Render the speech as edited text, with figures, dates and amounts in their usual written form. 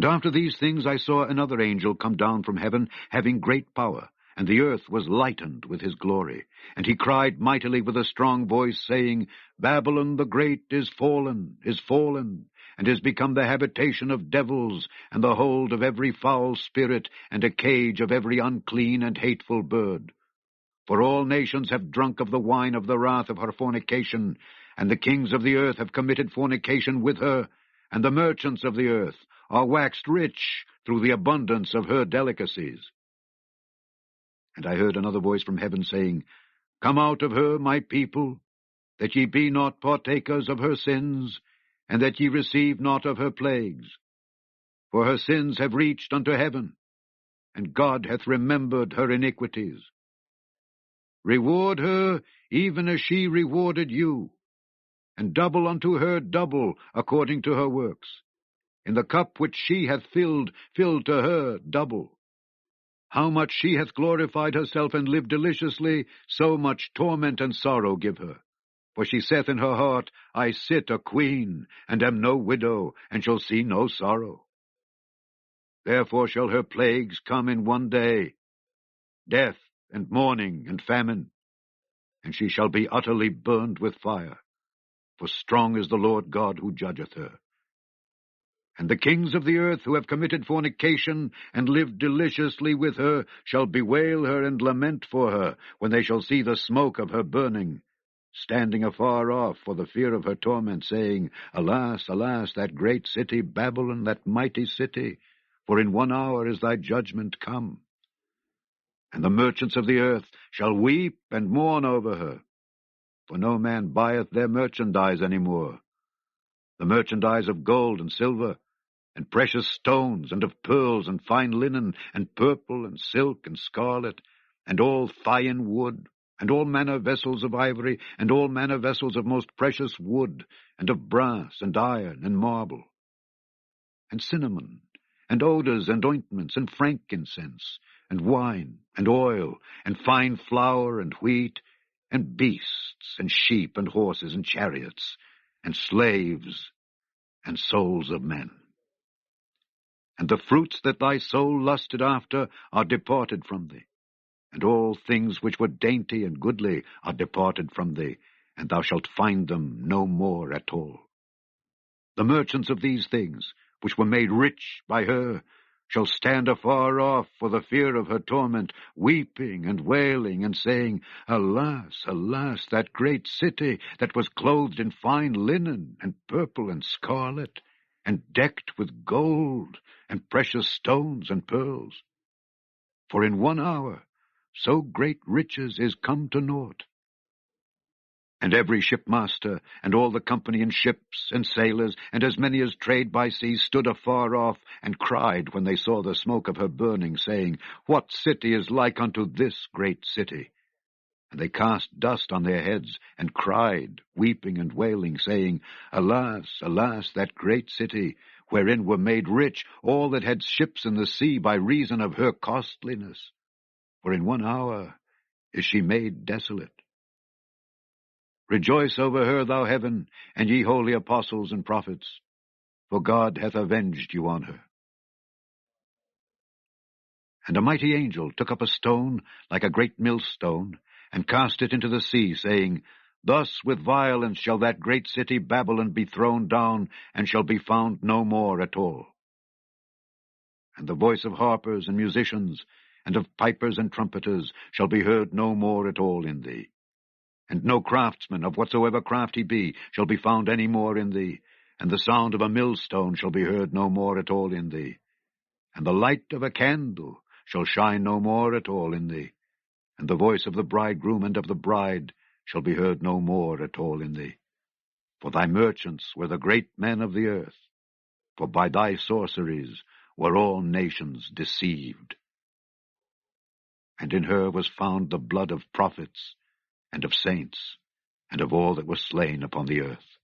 And after these things I saw another angel come down from heaven, having great power, and the earth was lightened with his glory. And he cried mightily with a strong voice, saying, Babylon the great is fallen, and is become the habitation of devils, and the hold of every foul spirit, and a cage of every unclean and hateful bird. For all nations have drunk of the wine of the wrath of her fornication, and the kings of the earth have committed fornication with her, and the merchants of the earth are waxed rich through the abundance of her delicacies. And I heard another voice from heaven saying, Come out of her, my people, that ye be not partakers of her sins, and that ye receive not of her plagues. For her sins have reached unto heaven, and God hath remembered her iniquities. Reward her even as she rewarded you, and double unto her double according to her works. In the cup which she hath filled, fill to her double. How much she hath glorified herself and lived deliciously, so much torment and sorrow give her. For she saith in her heart, I sit a queen, and am no widow, and shall see no sorrow. Therefore shall her plagues come in one day, death and mourning and famine, and she shall be utterly burned with fire. For strong is the Lord God who judgeth her. And the kings of the earth who have committed fornication and lived deliciously with her shall bewail her and lament for her when they shall see the smoke of her burning, standing afar off for the fear of her torment, saying, Alas, alas, that great city Babylon, that mighty city, for in 1 hour is thy judgment come. And the merchants of the earth shall weep and mourn over her, for no man buyeth their merchandise any more, the merchandise of gold and silver, and precious stones, and of pearls, and fine linen, and purple, and silk, and scarlet, and all fine wood, and all manner vessels of ivory, and all manner vessels of most precious wood, and of brass, and iron, and marble, and cinnamon, and odors, and ointments, and frankincense, and wine, and oil, and fine flour, and wheat, and beasts, and sheep, and horses, and chariots, and slaves, and souls of men. And the fruits that thy soul lusted after are departed from thee, and all things which were dainty and goodly are departed from thee, and thou shalt find them no more at all. The merchants of these things, which were made rich by her, shall stand afar off for the fear of her torment, weeping and wailing, and saying, Alas, alas, that great city that was clothed in fine linen, and purple and scarlet, and decked with gold, and precious stones and pearls. For in 1 hour so great riches is come to naught. And every shipmaster, and all the company in ships, and sailors, and as many as trade by sea, stood afar off, and cried when they saw the smoke of her burning, saying, What city is like unto this great city? And they cast dust on their heads, and cried, weeping and wailing, saying, Alas, alas, that great city, wherein were made rich all that had ships in the sea by reason of her costliness. For in 1 hour is she made desolate. Rejoice over her, thou heaven, and ye holy apostles and prophets, for God hath avenged you on her. And a mighty angel took up a stone like a great millstone, and cast it into the sea, saying, Thus with violence shall that great city Babylon be thrown down, and shall be found no more at all. And the voice of harpers and musicians, and of pipers and trumpeters, shall be heard no more at all in thee. And no craftsman, of whatsoever craft he be, shall be found any more in thee. And the sound of a millstone shall be heard no more at all in thee. And the light of a candle shall shine no more at all in thee. And the voice of the bridegroom and of the bride shall be heard no more at all in thee. For thy merchants were the great men of the earth, for by thy sorceries were all nations deceived. And in her was found the blood of prophets, and of saints, and of all that were slain upon the earth.